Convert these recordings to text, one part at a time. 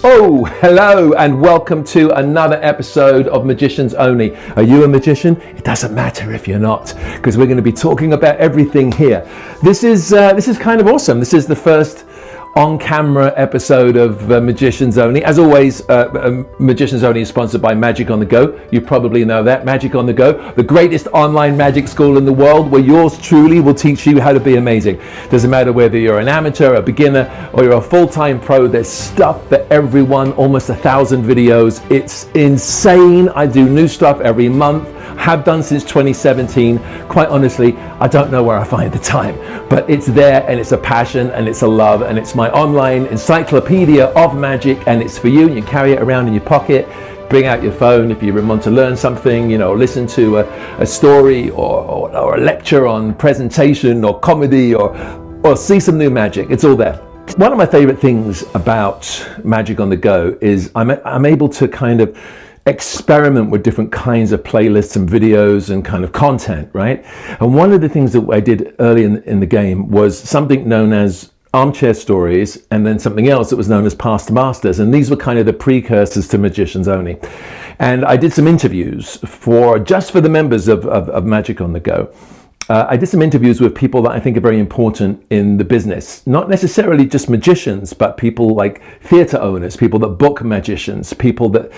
Oh, hello and welcome to another episode of Magicians Only. Are you a magician? It doesn't matter if you're not, because we're going to be talking about everything here. This is kind of awesome. This is the first on-camera episode of Magicians Only. As always, Magicians Only is sponsored by Magic on the Go. You probably know that. Magic on the Go, the greatest online magic school in the world, where yours truly will teach you how to be amazing. Doesn't matter whether you're an amateur, a beginner, or you're a full-time pro. There's stuff for everyone, almost 1,000 videos. It's insane. I do new stuff every month. Have done since 2017. Quite honestly, I don't know where I find the time, but it's there, and it's a passion, and it's a love, and it's my online encyclopedia of magic, and it's for you. You carry it around in your pocket, bring out your phone if you want to learn something, listen to a story or a lecture on presentation or comedy or see some new magic. It's all there. One of my favorite things about Magic on the Go is I'm able to kind of experiment with different kinds of playlists and videos and kind of content, right? And one of the things that I did early in the game was something known as armchair stories, and then something else that was known as past masters, and these were kind of the precursors to Magicians Only. And I did some interviews just for the members of Magic on the Go. I did some interviews with people that I think are very important in the business, not necessarily just magicians, but people like theater owners, people that book magicians, people that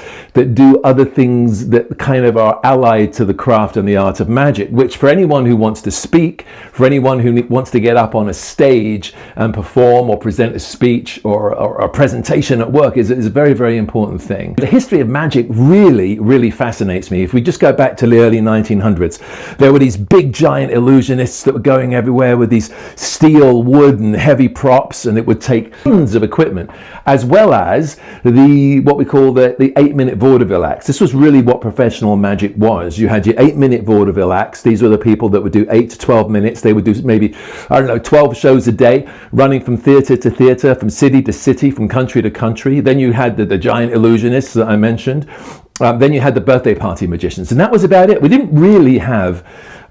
do other things that kind of are allied to the craft and the art of magic, which for anyone who wants to speak, for anyone who wants to get up on a stage and perform or present a speech or a presentation at work is a very, very important thing. The history of magic really, really fascinates me. If we just go back to the early 1900s, there were these big giant illusionists that were going everywhere with these steel, wood and heavy props, and it would take tons of equipment, as well as what we call the 8-minute vaudeville acts. This was really what professional magic was. You had your 8-minute vaudeville acts. These were the people that would do 8 to 12 minutes. They would do maybe, 12 shows a day, running from theater to theater, from city to city, from country to country. Then you had the giant illusionists that I mentioned. Then you had the birthday party magicians, and that was about it. We didn't really have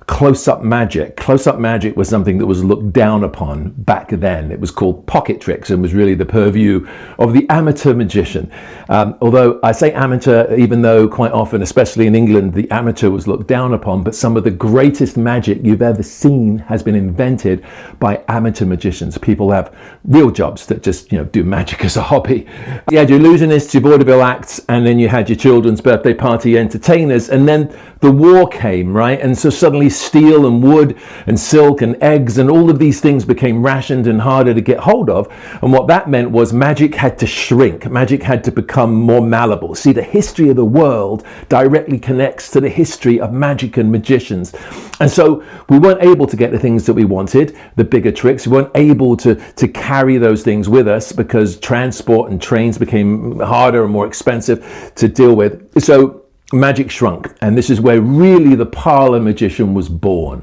close-up magic. Close-up magic was something that was looked down upon back then. It was called pocket tricks and was really the purview of the amateur magician. Although I say amateur, even though quite often, especially in England, the amateur was looked down upon, but some of the greatest magic you've ever seen has been invented by amateur magicians. People have real jobs that just, do magic as a hobby. You had your illusionists, your vaudeville acts, and then you had your children's birthday party entertainers, and then the war came, right? And so suddenly steel and wood and silk and eggs and all of these things became rationed and harder to get hold of. And what that meant was magic had to shrink. Magic had to become more malleable. See, the history of the world directly connects to the history of magic and magicians. And so we weren't able to get the things that we wanted, the bigger tricks. We weren't able to carry those things with us because transport and trains became harder and more expensive to deal with. So magic shrunk, and this is where really the parlor magician was born.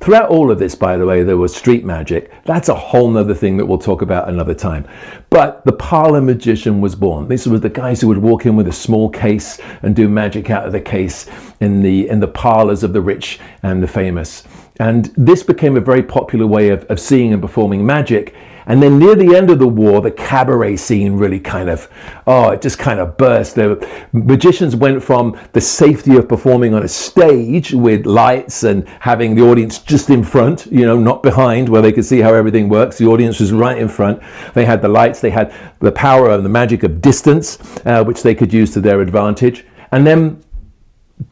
Throughout all of this, by the way, there was street magic. That's a whole nother thing that we'll talk about another time. But the parlor magician was born. These were the guys who would walk in with a small case and do magic out of the case in the parlors of the rich and the famous. And this became a very popular way of seeing and performing magic. And then near the end of the war, the cabaret scene really it just kind of burst. The magicians went from the safety of performing on a stage with lights and having the audience just in front, not behind where they could see how everything works. The audience was right in front. They had the lights, they had the power and the magic of distance, which they could use to their advantage. And then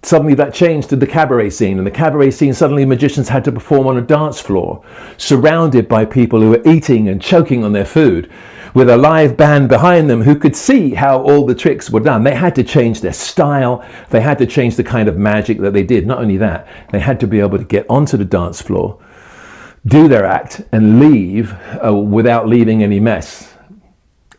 suddenly that changed to the cabaret scene, and the cabaret scene, suddenly magicians had to perform on a dance floor, surrounded by people who were eating and choking on their food, with a live band behind them who could see how all the tricks were done. They had to change their style, they had to change the kind of magic that they did. Not only that, they had to be able to get onto the dance floor, do their act, and leave without leaving any mess.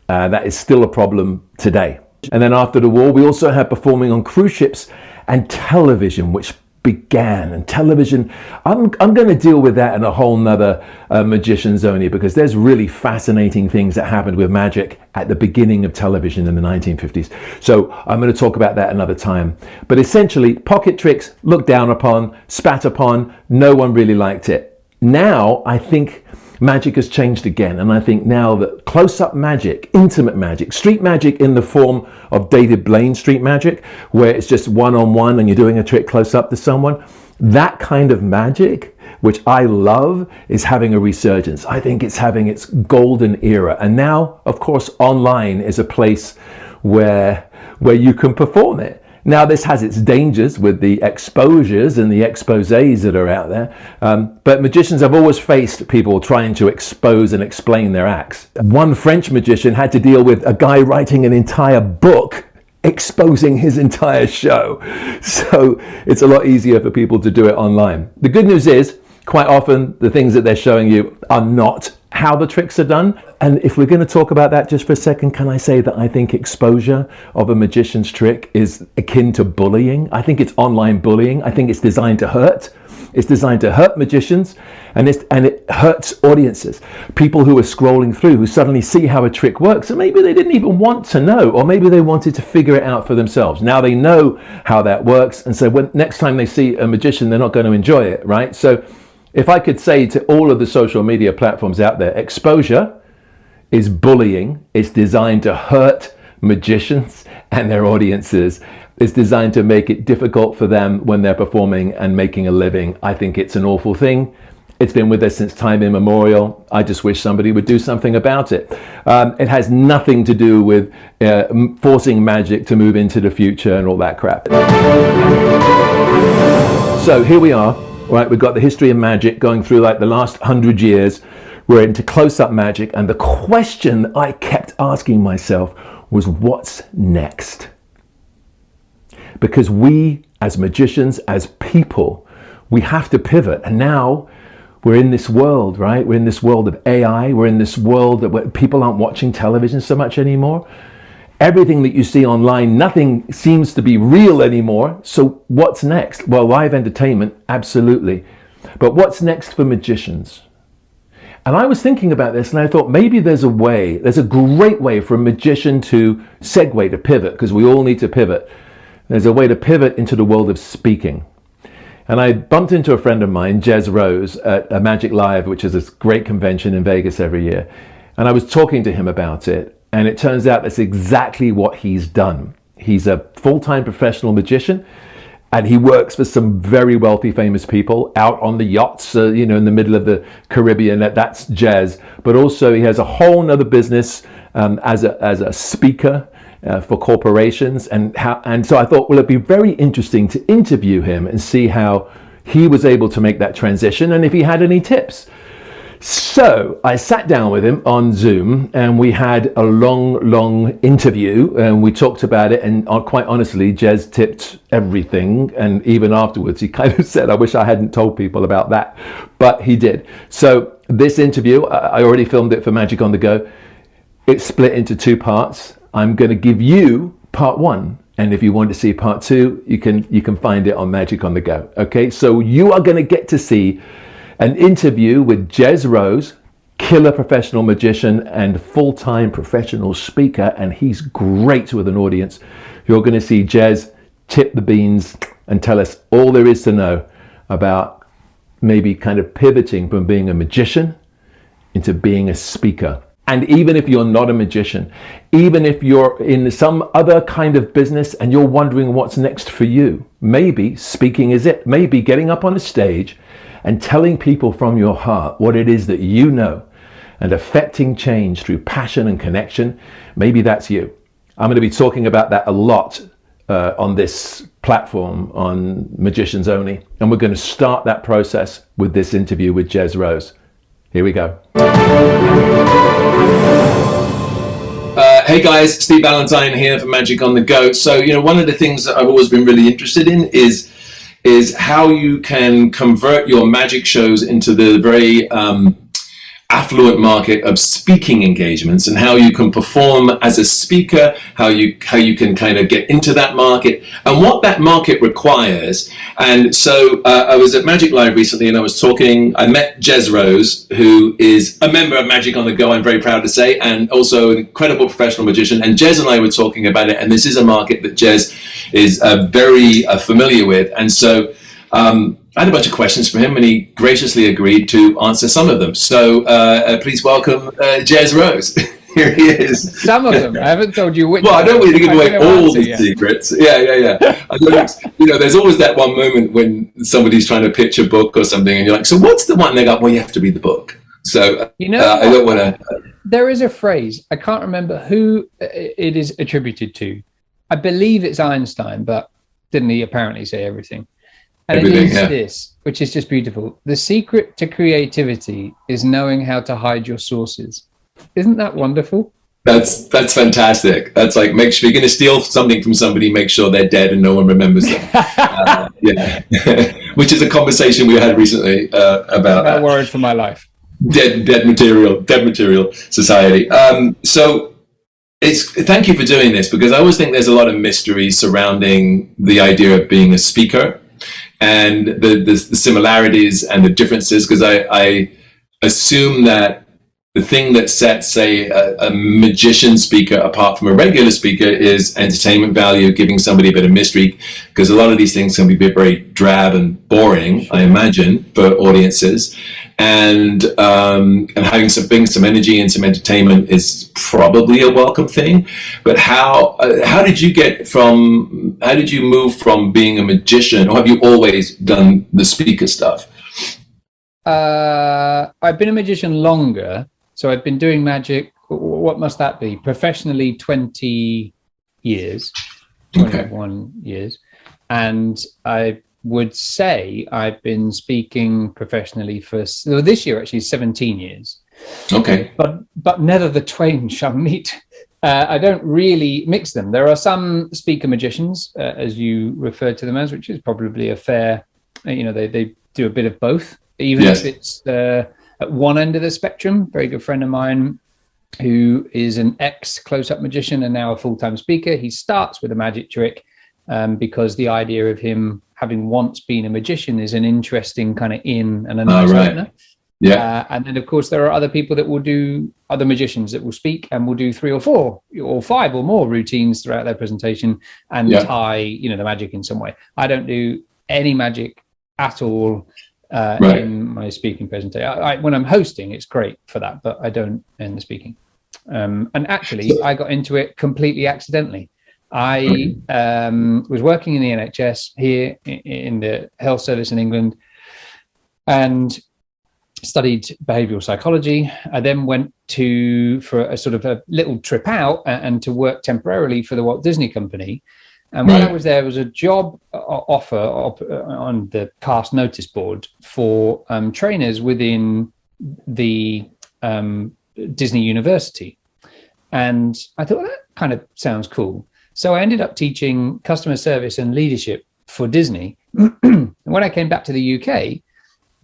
That is still a problem today. And then after the war, we also had performing on cruise ships and television, which began. And television, I'm going to deal with that in a whole nother Magicians Only, because there's really fascinating things that happened with magic at the beginning of television in the 1950s. So I'm going to talk about that another time. But essentially, pocket tricks, looked down upon, spat upon, no one really liked it. Now, I think magic has changed again. And I think now that close-up magic, intimate magic, street magic in the form of David Blaine's street magic, where it's just one-on-one and you're doing a trick close up to someone, that kind of magic, which I love, is having a resurgence. I think it's having its golden era. And now, of course, online is a place where you can perform it. Now, this has its dangers with the exposures and the exposés that are out there, but magicians have always faced people trying to expose and explain their acts. One French magician had to deal with a guy writing an entire book exposing his entire show. So it's a lot easier for people to do it online. The good news is, quite often the things that they're showing you are not how the tricks are done. And if we're going to talk about that just for a second, can I say that I think exposure of a magician's trick is akin to bullying? I think it's online bullying. I think it's designed to hurt. It's designed to hurt magicians, and it hurts audiences. People who are scrolling through, who suddenly see how a trick works, and maybe they didn't even want to know, or maybe they wanted to figure it out for themselves. Now they know how that works, and so when next time they see a magician, they're not going to enjoy it, right? So if I could say to all of the social media platforms out there, exposure is bullying. It's designed to hurt magicians and their audiences. It's designed to make it difficult for them when they're performing and making a living. I think it's an awful thing. It's been with us since time immemorial. I just wish somebody would do something about it. It has nothing to do with forcing magic to move into the future and all that crap. So here we are. Right, we've got the history of magic going through like the last 100 years. We're into close-up magic, and the question I kept asking myself was, what's next? Because we, as magicians, as people, we have to pivot. And now we're in this world, right? We're in this world of AI. We're in this world where people aren't watching television so much anymore. Everything that you see online, nothing seems to be real anymore. So what's next? Well, live entertainment, absolutely. But what's next for magicians? And I was thinking about this, and I thought maybe there's a great way for a magician to segue, to pivot, because we all need to pivot. There's a way to pivot into the world of speaking. And I bumped into a friend of mine, Jez Rose, at a Magic Live, which is this great convention in Vegas every year. And I was talking to him about it. And it turns out that's exactly what he's done. He's a full-time professional magician, and he works for some very wealthy, famous people out on the yachts, in the middle of the Caribbean. That's Jez. But also he has a whole nother business as a speaker for corporations. And so I thought, well, it'd be very interesting to interview him and see how he was able to make that transition and if he had any tips. So I sat down with him on Zoom, and we had a long interview, and we talked about it. And quite honestly, Jez tipped everything. And even afterwards, he kind of said, I wish I hadn't told people about that, but he did. So this interview, I already filmed it for Magic on the Go. It's split into two parts. I'm going to give you part one. And if you want to see part two, you can find it on Magic on the Go. Okay, so you are going to get to see an interview with Jez Rose, killer professional magician and full-time professional speaker, and he's great with an audience. You're going to see Jez tip the beans and tell us all there is to know about maybe kind of pivoting from being a magician into being a speaker. And even if you're not a magician, even if you're in some other kind of business and you're wondering what's next for you, maybe speaking is it. Maybe getting up on a stage and telling people from your heart what it is that you know and affecting change through passion and connection, maybe that's you. I'm going to be talking about that a lot on this platform on Magicians Only. And we're going to start that process with this interview with Jez Rose. Here we go. Hey guys, Steve Valentine here for Magic on the Go. So, one of the things that I've always been really interested in is how you can convert your magic shows into the very affluent market of speaking engagements, and how you can perform as a speaker, how you can kind of get into that market and what that market requires. And so I was at Magic Live recently, and I met Jez Rose, who is a member of Magic on the Go, I'm very proud to say, and also an incredible professional magician. And Jez and I were talking about it, and this is a market that Jez is very familiar with. And so I had a bunch of questions for him, and he graciously agreed to answer some of them. So please welcome Jez Rose. Here he is. Some of them. I haven't told you which. Well, I don't want you to give away all the secrets. Yeah. I don't, there's always that one moment when somebody's trying to pitch a book or something, and you're like, so what's the one? They go, well, you have to read the book. So I don't want to. There is a phrase. I can't remember who it is attributed to. I believe it's Einstein, but didn't he apparently say everything? And it is this, which is just beautiful. The secret to creativity is knowing how to hide your sources. Isn't that wonderful? That's fantastic. That's like, make sure you're going to steal something from somebody, make sure they're dead and no one remembers them. Which is a conversation we had recently about that word for my life. Dead material society. So thank you for doing this, because I always think there's a lot of mystery surrounding the idea of being a speaker and the similarities and the differences, because I assume that the thing that sets, say, a magician speaker apart from a regular speaker is entertainment value, giving somebody a bit of mystery, because a lot of these things can be very drab and boring, I imagine, for audiences. And having bring some energy and some entertainment is probably a welcome thing. But how did you move from being a magician, or have you always done the speaker stuff? I've been a magician longer. So I've been doing magic, what must that be? Professionally, 20 years, 21 years. And I would say I've been speaking professionally for, this year actually, 17 years. Okay. But never the twain shall meet. I don't really mix them. There are some speaker magicians, as you referred to them as, which is probably a fair, they do a bit of both, even if it's... at one end of the spectrum. Very good friend of mine who is an ex-close-up magician and now a full-time speaker. He starts with a magic trick because the idea of him having once been a magician is an interesting kind of in and a nice opener. Yeah. And then, of course, there are other people that will do, other magicians that will speak and will do 3 or 4 or 5 or more routines throughout their presentation and tie, the magic in some way. I don't do any magic at all. In my speaking presentation. When I'm hosting, it's great for that, but I don't in the speaking. And actually, I got into it completely accidentally. I was working in the NHS here in the health service in England and studied behavioural psychology. I then went for a sort of a little trip out and to work temporarily for the Walt Disney Company. And when I was there was a job offer on the cast notice board for trainers within the Disney University. And I thought, well, that kind of sounds cool. So I ended up teaching customer service and leadership for Disney. And when I came back to the UK,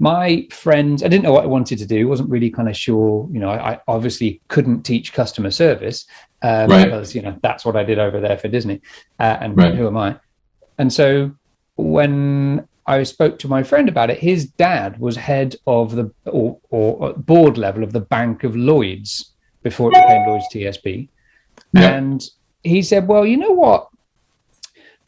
my friends, I didn't know what I wanted to do, wasn't really kind of sure, I obviously couldn't teach customer service because, that's what I did over there for Disney. Who am I? And so when I spoke to my friend about it, his dad was head of the, or board level of the Bank of Lloyd's before it became Lloyd's TSB. Yeah. And he said, well, you know what?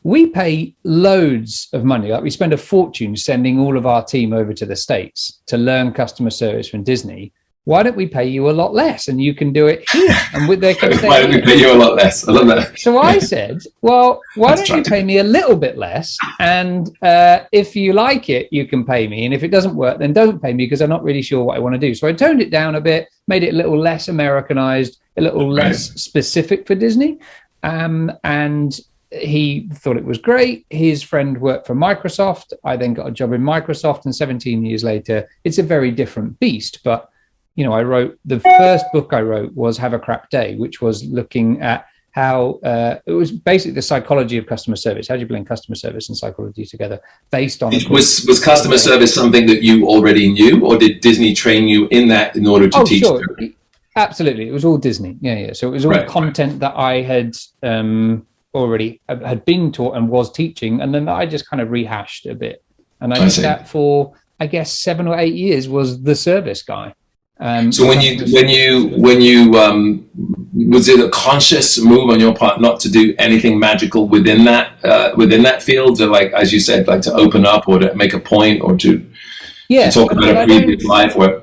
We pay loads of money. Like we spend a fortune sending all of our team over to the States to learn customer service from Disney. Why don't we pay you a lot less and you can do it here? And with their why don't we pay you a lot less? I love that. So I said, well, why don't you pay me a little bit less? And if you like it, you can pay me. And if it doesn't work, then don't pay me because I'm not really sure what I want to do. So I toned it down a bit, made it a little less Americanized, a little less specific for Disney. And he thought it was great. His friend worked for Microsoft. I then got a job in Microsoft, and 17 years later, it's a very different beast. But, I wrote, the first book I wrote was Have a Crap Day, which was looking at how it was basically the psychology of customer service. How do you blend customer service and psychology together based on... Was customer service something that you already knew, or did Disney train you in that in order to teach? Sure. Absolutely. It was all Disney. Yeah. So it was all content that I had... already had been taught and was teaching, and then I just kind of rehashed a bit. And I did that for, I guess, 7 or 8 years, was the service guy. So when you was it a conscious move on your part not to do anything magical within that field, to, like, as you said, like to open up or to make a point or to talk about a previous life where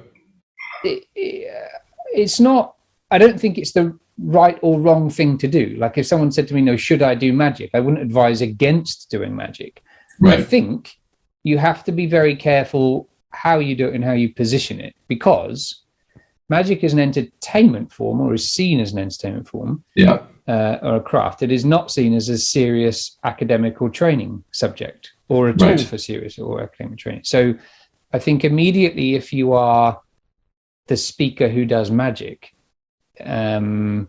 it's not, I don't think it's the right or wrong thing to do. Like if someone said to me, no, should I do magic? I wouldn't advise against doing magic. Right. I think you have to be very careful how you do it and how you position it, because magic is an entertainment form, or is seen as an entertainment form, or a craft. It is not seen as a serious academic or training subject, or a tool for serious or academic training. So I think immediately, if you are the speaker who does magic, it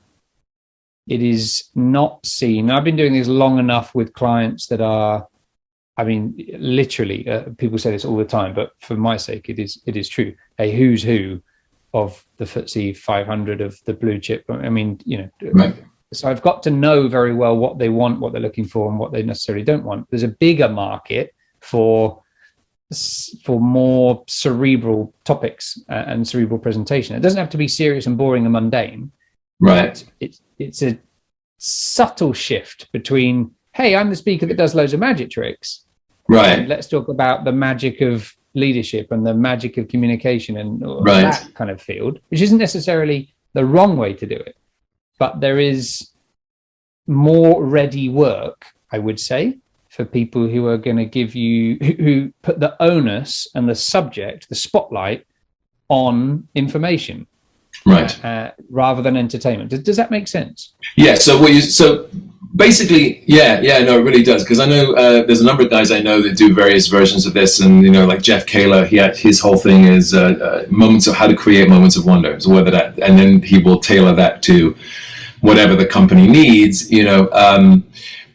is not seen. I've been doing this long enough with clients that are, I mean, literally, people say this all the time, but for my sake, it is true. A who's who of the FTSE 500, of the blue chip. I mean, you know, so I've got to know very well what they want, what they're looking for, and what they necessarily don't want. There's a bigger market for more cerebral topics and cerebral presentation. It doesn't have to be serious and boring and mundane. Right. It's a subtle shift between, hey, I'm the speaker that does loads of magic tricks. Right. And let's talk about the magic of leadership and the magic of communication and that kind of field, which isn't necessarily the wrong way to do it. But there is more ready work, I would say, for people who are going to give you, who put the onus and the subject, the spotlight on information, rather than entertainment. Does that make sense? Yeah. So basically, no, it really does. Because I know there's a number of guys I know that do various versions of this, and you know, like Jeff Kahler, his whole thing is moments of how to create moments of wonder. So whether that, and then he will tailor that to whatever the company needs, you know.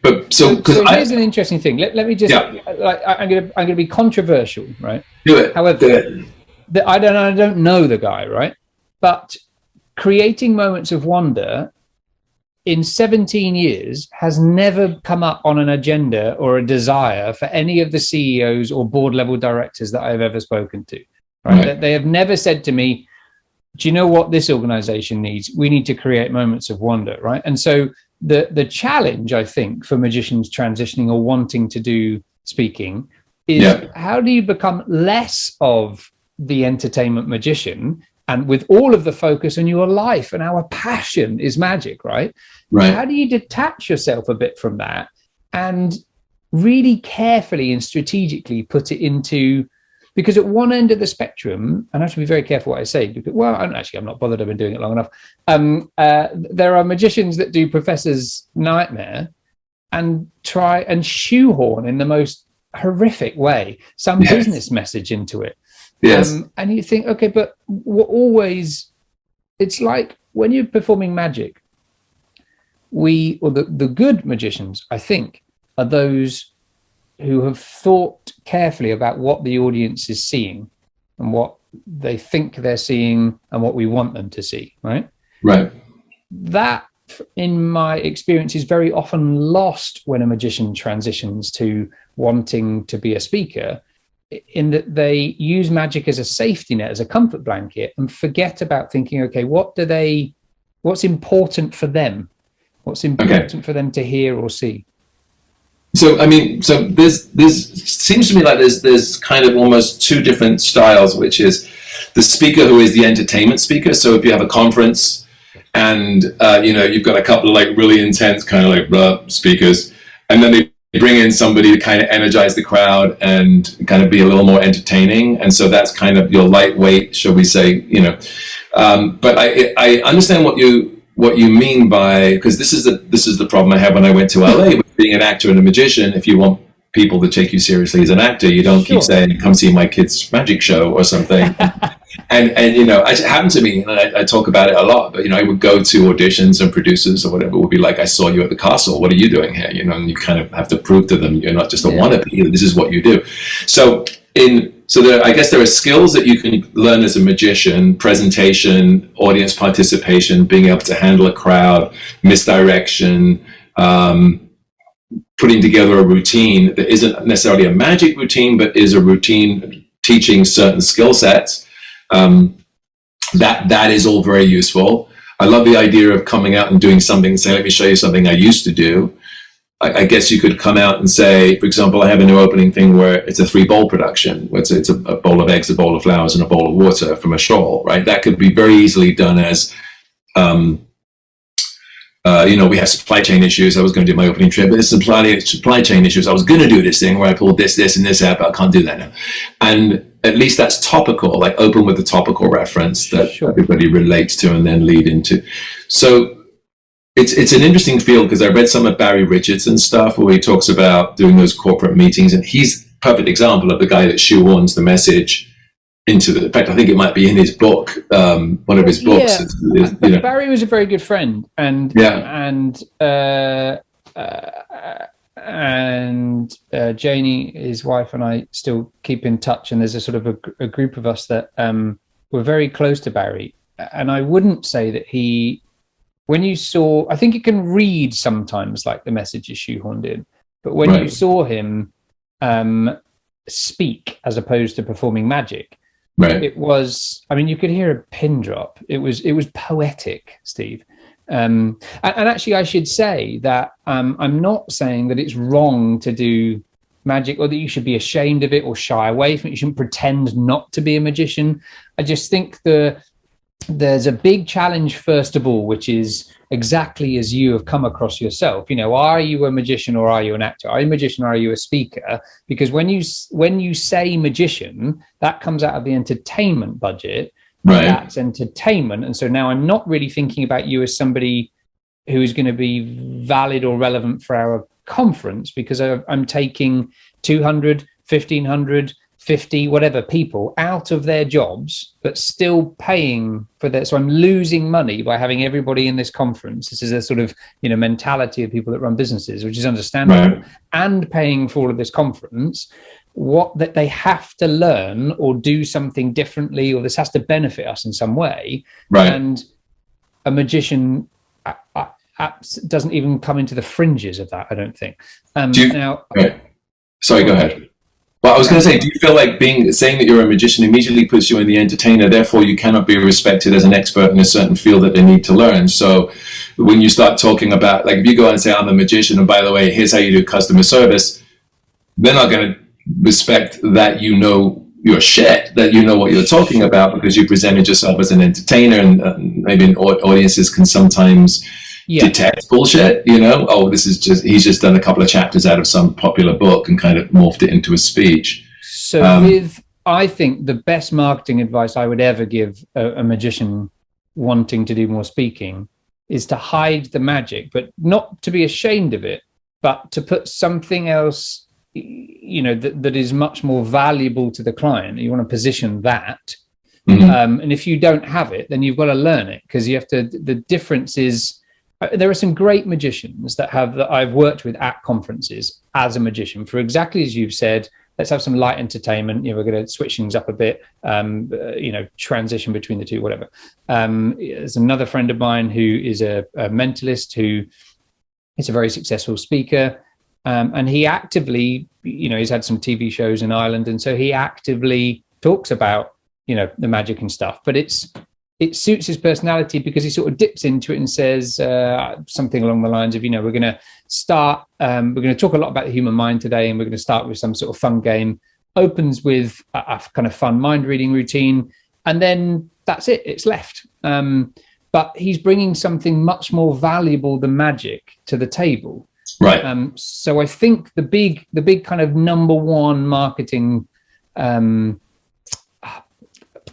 But so here's an interesting thing. Let me just I'm going to be controversial, right? Do it. However, I don't know the guy, right? But creating moments of wonder in 17 years has never come up on an agenda or a desire for any of the CEOs or board level directors that I've ever spoken to. Right? They have never said to me, do you know what this organization needs? We need to create moments of wonder, right? And so the challenge, I think, for magicians transitioning or wanting to do speaking is how do you become less of the entertainment magician, and with all of the focus on your life and our passion is magic, right? How do you detach yourself a bit from that and really carefully and strategically put it into, because at one end of the spectrum, and I have to be very careful what I say, because, well, I'm not bothered, I've been doing it long enough. There are magicians that do Professor's Nightmare and try and shoehorn in the most horrific way some business message into it. And you think, okay, but always, it's like when you're performing magic, the good magicians, I think, are those who have thought carefully about what the audience is seeing and what they think they're seeing and what we want them to see, right? That, in my experience, is very often lost when a magician transitions to wanting to be a speaker, in that they use magic as a safety net, as a comfort blanket, and forget about thinking, okay, what's important for them? What's important for them to hear or see? So, I mean, there's seems to me like there's kind of almost two different styles, which is the speaker who is the entertainment speaker. So if you have a conference and, you've got a couple of like really intense kind of like blah speakers, and then they bring in somebody to kind of energize the crowd and kind of be a little more entertaining. And so that's kind of your lightweight, shall we say, but I understand what you mean by, because this is the problem I had when I went to LA with being an actor and a magician. If you want people to take you seriously as an actor, you don't keep saying, come see my kid's magic show or something. and it happened to me, and I talk about it a lot, but I would go to auditions, and producers or whatever would be like, I saw you at the castle, what are you doing here? And you kind of have to prove to them you're not just a wannabe, this is what you do. I guess there are skills that you can learn as a magician: presentation, audience participation, being able to handle a crowd, misdirection, putting together a routine that isn't necessarily a magic routine, but is a routine teaching certain skill sets. That is all very useful. I love the idea of coming out and doing something and saying, let me show you something I used to do. I guess you could come out and say, for example, I have a new opening thing where it's a 3-bowl production. It's a bowl of eggs, a bowl of flowers, and a bowl of water from a shawl, right? That could be very easily done as, we have supply chain issues. I was going to do my opening trip, but there's supply chain issues. I was going to do this thing where I pulled this, and this out, but I can't do that now. And at least that's topical, like open with a topical reference that everybody relates to and then lead into. So it's an interesting field, because I read some of Barry Richardson's stuff where he talks about doing those corporate meetings, and he's a perfect example of the guy that shoehorns the message into the. In fact, I think it might be in his book, one of his books. Yeah. Barry was a very good friend, and Janie, his wife, and I still keep in touch, and there's a sort of a group of us that were very close to Barry, and I wouldn't say that he. When you saw, I think you can read sometimes like the message is shoehorned in, but when you saw him speak as opposed to performing magic, it was, I mean, you could hear a pin drop. It was poetic, Steve. And actually, I should say that I'm not saying that it's wrong to do magic or that you should be ashamed of it or shy away from it. You shouldn't pretend not to be a magician. I just think there's a big challenge, first of all, which is exactly as you have come across yourself. Are you a magician or are you an actor? Are you a magician or are you a speaker? Because when you say magician, that comes out of the entertainment budget. That's entertainment. And so now I'm not really thinking about you as somebody who is going to be valid or relevant for our conference, because I'm taking 200, 1,500, 50, whatever people out of their jobs, but still paying for that. So I'm losing money by having everybody in this conference. This is a sort of, mentality of people that run businesses, which is understandable, and paying for all of this conference, that they have to learn or do something differently, or this has to benefit us in some way. And a magician doesn't even come into the fringes of that, I don't think. Sorry, go ahead. Well, I was going to say, do you feel like saying that you're a magician immediately puts you in the entertainer, therefore you cannot be respected as an expert in a certain field that they need to learn? So when you start talking about, like, if you go out and say, I'm a magician, and by the way, here's how you do customer service, they're not going to respect that your shit, that you know what you're talking about, because you presented yourself as an entertainer, and maybe audiences can sometimes detect bullshit, he's just done a couple of chapters out of some popular book and kind of morphed it into a speech. So I think the best marketing advice I would ever give a magician wanting to do more speaking is to hide the magic, but not to be ashamed of it, but to put something else, that is much more valuable to the client. You want to position that. And if you don't have it, then you've got to learn it, because you have to, the difference is, there are some great magicians that I've worked with at conferences as a magician, for exactly as you've said, let's have some light entertainment. We're going to switch things up a bit, transition between the two, whatever. There's another friend of mine who is a mentalist who is a very successful speaker. And he actively, he's had some TV shows in Ireland. And so he actively talks about, the magic and stuff, but it suits his personality, because he sort of dips into it and says something along the lines of, we're going to start, we're going to talk a lot about the human mind today, and we're going to start with some sort of fun game, opens with a kind of fun mind reading routine, and then that's it, it's left. But he's bringing something much more valuable than magic to the table. So I think the big kind of number one marketing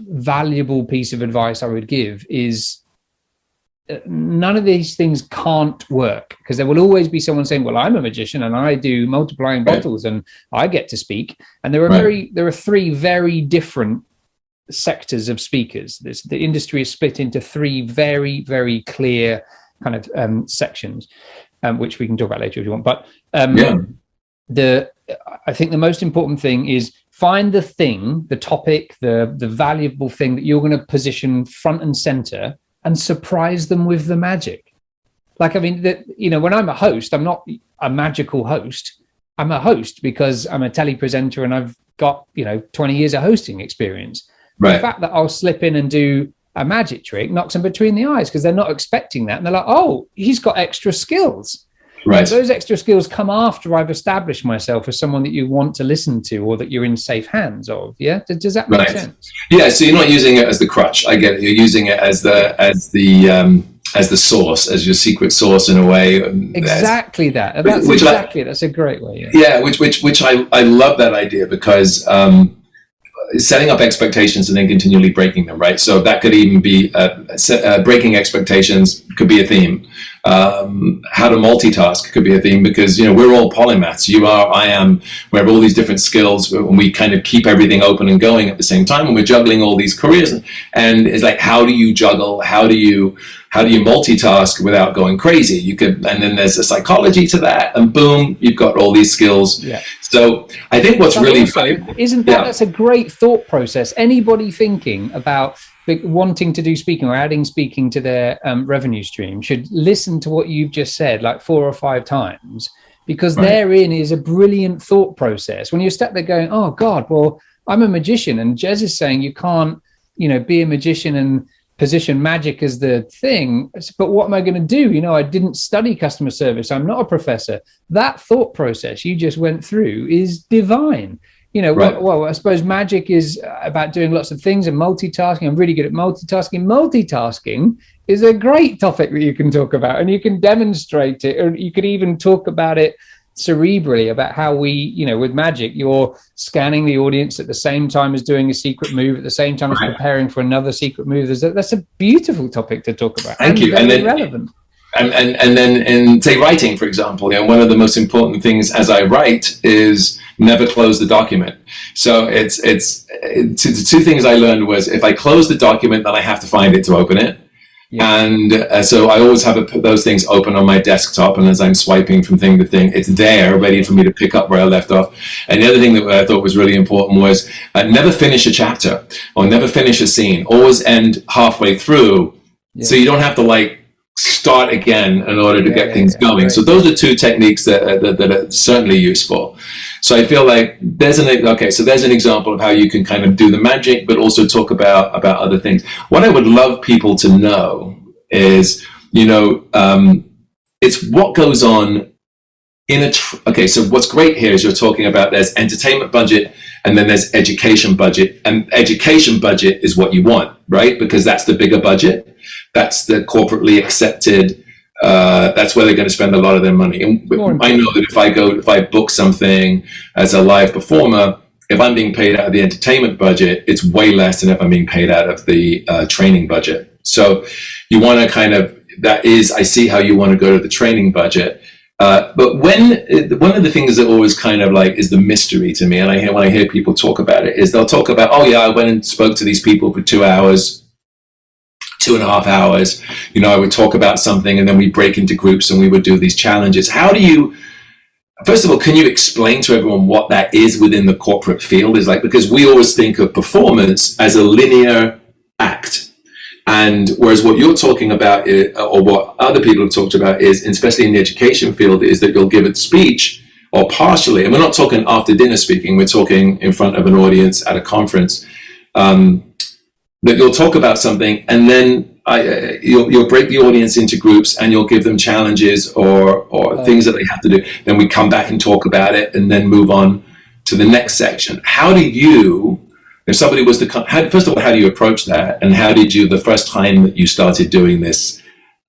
valuable piece of advice I would give is none of these things can't work, because there will always be someone saying, well, I'm a magician and I do multiplying bottles and I get to speak. And there are three very different sectors of speakers. The industry is split into three very, very clear kind of sections, which we can talk about later if you want. But I think the most important thing is find the thing, the topic, the valuable thing that you're going to position front and center, and surprise them with the magic. Like, I mean, when I'm a host, I'm not a magical host. I'm a host because I'm a telepresenter and I've got, 20 years of hosting experience. The fact that I'll slip in and do a magic trick knocks them between the eyes because they're not expecting that. And they're like, oh, he's got extra skills. Right. And those extra skills come after I've established myself as someone that you want to listen to or that you're in safe hands of. Yeah. Does that make sense? Yeah. So you're not using it as the crutch. I get it. You're using it as the source, as your secret source in a way. Exactly that. That's a great way. Which I love that idea because setting up expectations and then continually breaking them, right? So that could even be breaking expectations could be a theme. How to multitask could be a theme because, you know, we're all polymaths. You are, I am, we have all these different skills and we kind of keep everything open and going at the same time and we're juggling all these careers. And it's like, how do you juggle? How do you multitask without going crazy? You could, and then there's a psychology to that and boom, you've got all these skills. Yeah. So I think what's really isn't that's a great thought process. Anybody thinking about wanting to do speaking or adding speaking to their revenue stream should listen to what you've just said like 4 or 5 times, because therein is a brilliant thought process. When you're stuck there going, oh God, well, I'm a magician and Jez is saying you can't, you know, be a magician and position magic as the thing, but what am I going to do? You know, I didn't study customer service. I'm not a professor. That thought process you just went through is divine. You know, well, I suppose magic is about doing lots of things and multitasking. I'm really good at multitasking. Multitasking is a great topic that you can talk about and you can demonstrate it, or you could even talk about it cerebrally about how we, you know, with magic, you're scanning the audience at the same time as doing a secret move, at the same time as preparing for another secret move. That's a beautiful topic to talk about. Thank you. And then relevant. And then in say writing, for example, you know, one of the most important things as I write is never close the document. So it's the 2 things I learned was if I close the document, then I have to find it to open it. Yeah. And so I always have those things open on my desktop, and as I'm swiping from thing to thing, it's there ready for me to pick up where I left off. And the other thing that I thought was really important was never finish a chapter or never finish a scene. Always end halfway through, so you don't have to like start again in order to get things going. So those are 2 techniques that are certainly useful. So I feel like there's an example of how you can kind of do the magic, but also talk about other things. What I would love people to know is, you know, it's what goes on in so what's great here is you're talking about there's entertainment budget and then there's education budget, and education budget is what you want, right? Because that's the bigger budget. That's the corporately accepted. That's where they're going to spend a lot of their money. And I know that if I book something as a live performer, if I'm being paid out of the entertainment budget, it's way less than if I'm being paid out of the training budget. So you want to I see how you want to go to the training budget. But one of the things that always kind of like is the mystery to me, and when I hear people talk about it, is they'll talk about, oh yeah, I went and spoke to these people for 2 hours, 2.5 hours, you know, I would talk about something and then we break into groups and we would do these challenges. How do you, first of all, can you explain to everyone what that is within the corporate field? Is like, because we always think of performance as a linear act. And whereas what you're talking about or what other people have talked about is, especially in the education field, is that you'll give a speech or partially, and we're not talking after dinner speaking, we're talking in front of an audience at a conference, that you'll talk about something and then you'll break the audience into groups and you'll give them challenges or things that they have to do. Then we come back and talk about it and then move on to the next section. How do you, if somebody was to come, first of all, how do you approach that? And how did you, the first time that you started doing this,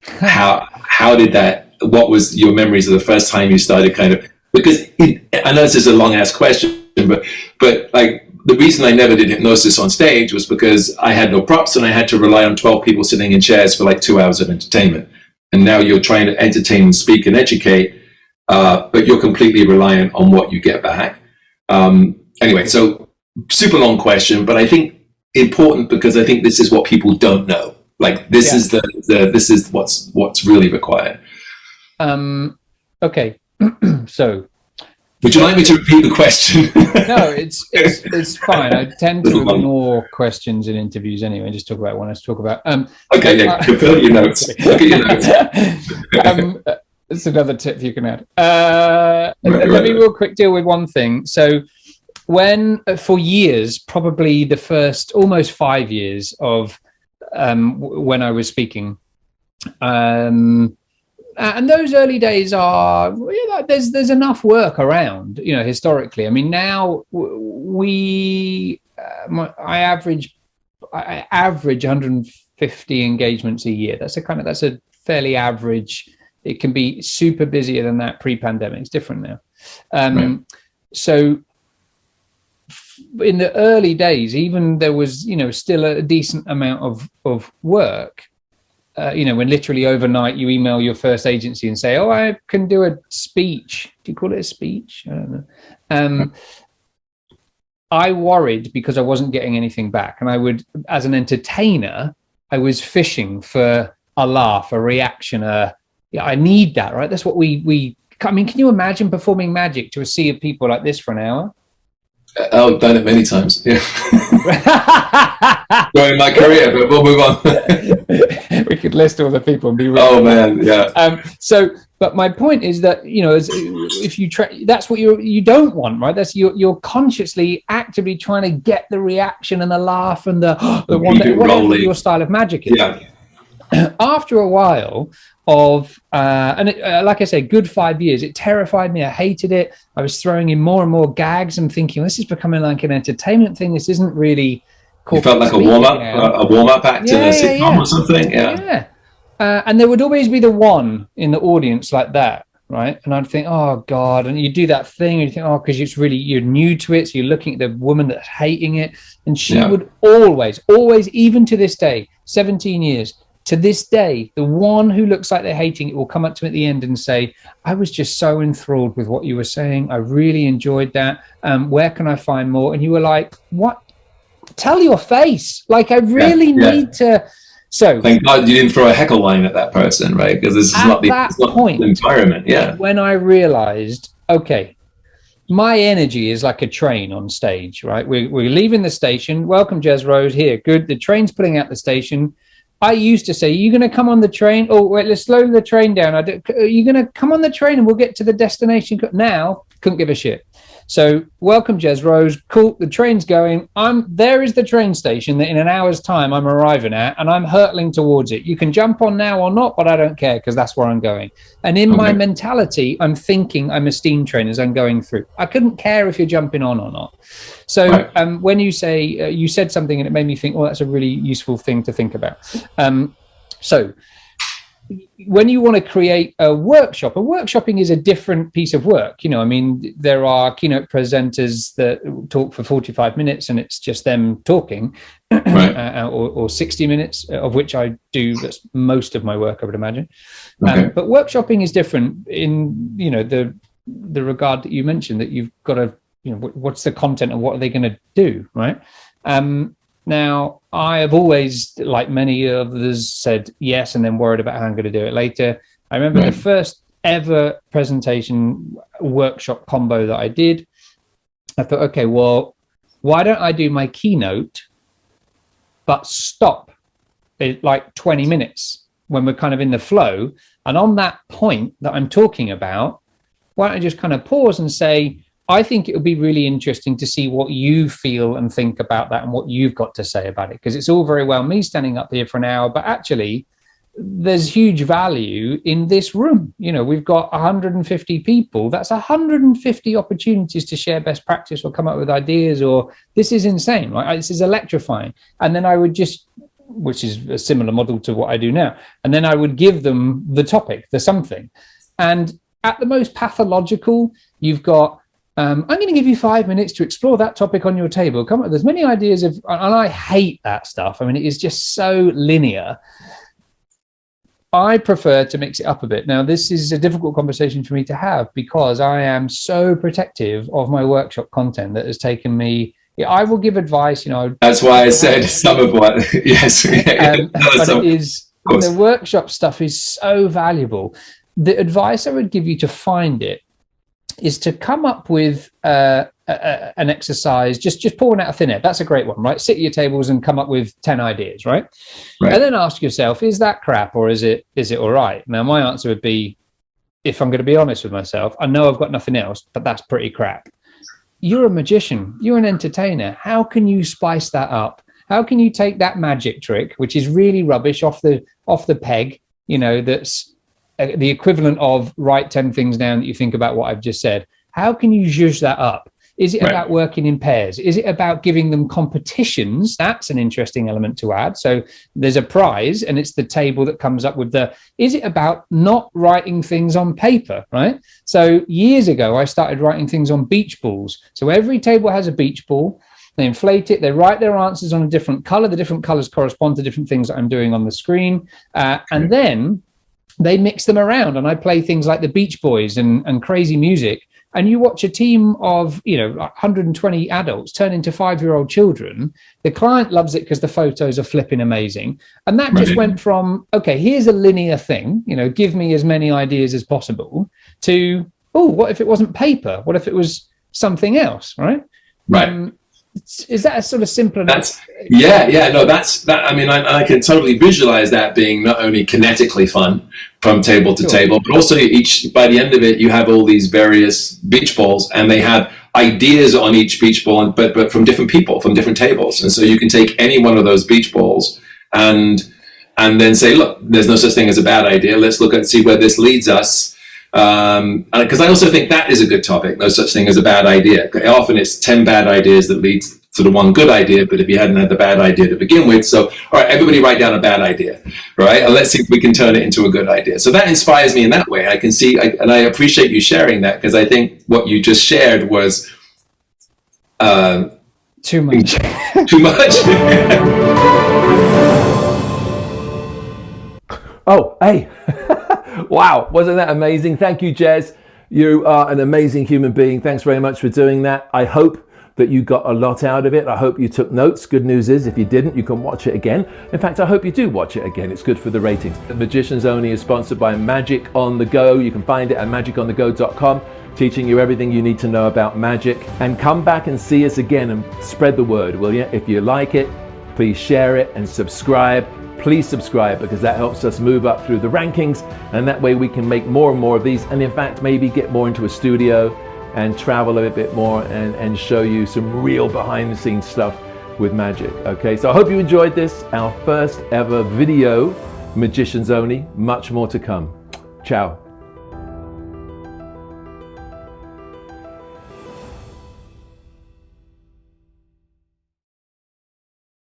how did that, what was your memories of the first time you started kind of, because I know this is a long ass question, but like, the reason I never did hypnosis on stage was because I had no props and I had to rely on 12 people sitting in chairs for like 2 hours of entertainment. And now you're trying to entertain and speak and educate, but you're completely reliant on what you get back. Anyway, so super long question, but I think important because I think this is what people don't know. Like this is this is what's really required. Okay, so. Would you like me to repeat the question? No, it's fine. I tend to ignore questions in interviews anyway, and just talk about what I want to talk about. Okay, yeah, fill your notes. Look at your notes. That's another tip you can add. Let me real quick deal with one thing. So when, for years, probably the first almost 5 years of when I was speaking. And those early days are, there's enough work around, historically. I mean, now I average 150 engagements a year. That's a fairly average. It can be super busier than that pre-pandemic. It's different now. Right. So in the early days, even there was, still a decent amount of work. When literally overnight you email your first agency and say, "Oh, I can do a speech." Do you call it a speech? I don't know. I worried because I wasn't getting anything back, and I would, as an entertainer, I was fishing for a laugh, a reaction. I need that, right? That's what we. I mean, can you imagine performing magic to a sea of people like this for an hour? I've done it many times. Yeah. During my career, but we'll move on. We could list all the people and be. Oh man, yeah. But my point is that if you try, that's what you don't want, right? That's you're consciously, actively trying to get the reaction and the laugh and the whatever your style of magic is. Yeah. After a while of like I said, good 5 years, it terrified me. I hated it. I was throwing in more and more gags and thinking, this is becoming like an entertainment thing. This isn't really. You felt like a warm up act in a sitcom or something. Yeah. And there would always be the one in the audience like that, right? And I'd think, oh God, and you do that thing, and you think, oh, because you're new to it, so you're looking at the woman that's hating it, and she would always, even to this day, 17 years. To this day, the one who looks like they're hating it will come up to me at the end and say, I was just so enthralled with what you were saying. I really enjoyed that. Where can I find more? And you were like, what? Tell your face. Like, I really need to. So thank God you didn't throw a heckle line at that person, right? Because this is not the environment. Yeah. When I realized, okay, my energy is like a train on stage, right? We're leaving the station. Welcome, Jez Rose. Here, good. The train's pulling out the station. I used to say, "Are you going to come on the train? Oh, wait, let's slow the train down. Are you going to come on the train and we'll get to the destination?" Now, couldn't give a shit. So, welcome, Jez Rose. Cool. The train's going. There is the train station that in an hour's time I'm arriving at, and I'm hurtling towards it. You can jump on now or not, but I don't care because that's where I'm going. And in my mentality, I'm thinking I'm a steam train as I'm going through. I couldn't care if you're jumping on or not. So when you say, you said something and it made me think, that's a really useful thing to think about. So when you want to create a workshopping is a different piece of work. I mean, there are keynote presenters that talk for 45 minutes and it's just them talking, or 60 minutes, of which I do. That's most of my work, I would imagine. But workshopping is different in, the regard that you mentioned, that you've got to, what's the content and what are they going to do, right? Now, I have always, like many others, said yes and then worried about how I'm going to do it later. I remember the first ever presentation workshop combo that I did. I thought, okay, well, why don't I do my keynote, but stop at like 20 minutes when we're kind of in the flow. And on that point that I'm talking about, why don't I just kind of pause and say, I think it would be really interesting to see what you feel and think about that and what you've got to say about it. Because it's all very well me standing up here for an hour, but actually there's huge value in this room. We've got 150 people. That's 150 opportunities to share best practice or come up with ideas, or this is insane, right? This is electrifying. And then I would just, which is a similar model to what I do now. And then I would give them the topic, the something. And at the most pathological, you've got, I'm going to give you 5 minutes to explore that topic on your table. Come up with as many ideas and I hate that stuff. I mean, it is just so linear. I prefer to mix it up a bit. Now, this is a difficult conversation for me to have because I am so protective of my workshop content that has taken me. I will give advice, That's why I said some of what. Yes. But it is, the workshop stuff is so valuable. The advice I would give you to find it is to come up with an exercise, just pour one out of thin air. That's a great one, right? Sit at your tables and come up with 10 ideas, right? And then ask yourself, is that crap or is it all right? Now, my answer would be, if I'm going to be honest with myself, I know I've got nothing else, but that's pretty crap. You're a magician. You're an entertainer. How can you spice that up How can you take that magic trick, which is really rubbish, off the peg, that's the equivalent of write 10 things down that you think about what I've just said. How can you zhuzh that up? Is it about working in pairs? Is it about giving them competitions? That's an interesting element to add. So there's a prize, and it's the table that comes up with is it about not writing things on paper, right? So years ago, I started writing things on beach balls. So every table has a beach ball. They inflate it. They write their answers on a different color. The different colors correspond to different things that I'm doing on the screen. And then they mix them around, and I play things like the Beach Boys and crazy music. And you watch a team of 120 adults turn into 5-year-old children. The client loves it because the photos are flipping amazing. And that just went from, okay, here's a linear thing, give me as many ideas as possible, to, oh, what if it wasn't paper? What if it was something else, right? Right. Is that a sort of simple enough? I can totally visualize that being not only kinetically fun from table to table, but also by the end of it, you have all these various beach balls, and they have ideas on each beach ball, but from different people, from different tables. And so you can take any one of those beach balls and then say, look, there's no such thing as a bad idea. Let's look and see where this leads us. Because I also think that is a good topic. No such thing as a bad idea. Often it's 10 bad ideas that leads to the one good idea, but if you hadn't had the bad idea to begin with. So, all right, everybody write down a bad idea, right? And let's see if we can turn it into a good idea. So that inspires me in that way. I can see, and I appreciate you sharing that, because I think what you just shared was too much. Too much. Oh, hey. Wow, wasn't that amazing? Thank you, Jez. You are an amazing human being. Thanks very much for doing that. I hope that you got a lot out of it. I hope you took notes. Good news is, if you didn't, you can watch it again. In fact, I hope you do watch it again. It's good for the ratings. The Magicians Only is sponsored by Magic on the Go. You can find it at magiconthego.com, teaching you everything you need to know about magic. And come back and see us again and spread the word, will you? If you like it, please share it and subscribe. Please subscribe, because that helps us move up through the rankings, and that way we can make more and more of these, and in fact maybe get more into a studio and travel a bit more and show you some real behind the scenes stuff with magic. Okay, so I hope you enjoyed this, our first ever video Magicians Only. Much more to come. Ciao.